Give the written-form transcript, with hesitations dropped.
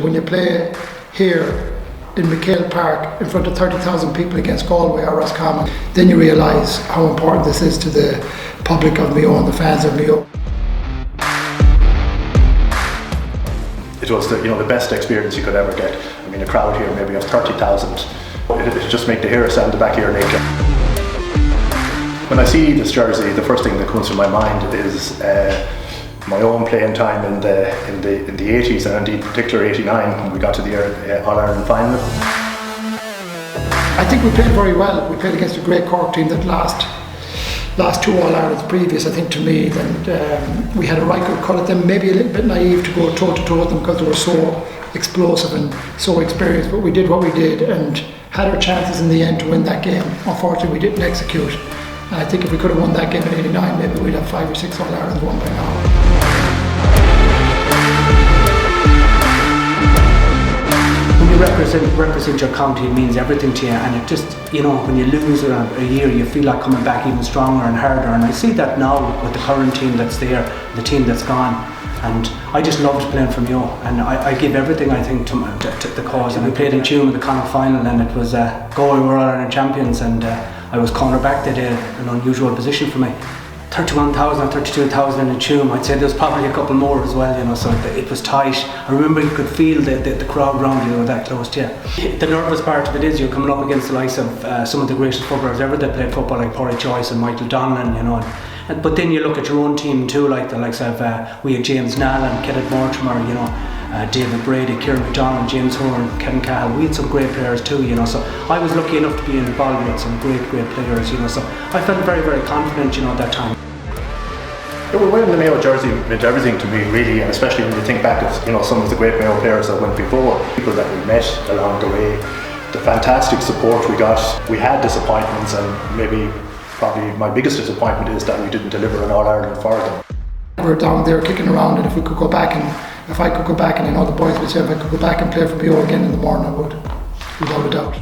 When you play here in McHale Park in front of 30,000 people against Galway or Roscommon, then you realise how important this is to the public of Mayo and the fans of Mayo. It was the best experience you could ever get. I mean, a crowd here maybe of 30,000. It just make the hair stand the back of your neck. When I see this jersey, the first thing that comes to my mind is my own playing time in the 80s, and indeed particular 89 when we got to the All-Ireland final. I think we played very well. We played against a great Cork team that last two All-Irelands previous, I think, to me. And we had a right good cut at them, maybe a little bit naive to go toe-to-toe with them because they were so explosive and so experienced, but we did what we did and had our chances in the end to win that game. Unfortunately, we didn't execute. And I think if we could have won that game in 89, maybe we'd have 5 or 6 All-Irelands won by now. When you represent your county, it means everything to you, and it just, when you lose a year, you feel like coming back even stronger and harder, and I see that now with the current team that's there, the team that's gone, and I just loved playing for Mayo, and I give everything, I think, to the cause. And we played in Tuam in the Connacht final, and it was Galway were All-Ireland champions, and I was cornerback that day, an unusual position for me. 31,000 or 32,000 in Tuam. I'd say there was probably a couple more as well, so it was tight. I remember you could feel the crowd around you that close to you. The nervous part of it is you're coming up against the likes of some of the greatest footballers ever that played football, like Porry Joyce and Michael Donlan, but then you look at your own team too, like the likes of we had James Nallen, Kenneth Mortimer, David Brady, Kieran McDonald, James Horn, Kevin Cahill. We had some great players too, so I was lucky enough to be involved with some great players, so I felt very, very confident, at that time. Wearing the Mayo jersey meant everything to me, really, and especially when you think back of some of the great Mayo players that went before, people that we met along the way, the fantastic support we got. We had disappointments, and probably my biggest disappointment is that we didn't deliver an All-Ireland for them. We're down there kicking around, and if I could go back and the boys would say if I could go back and play for Mayo again in the morning, I would, without a doubt.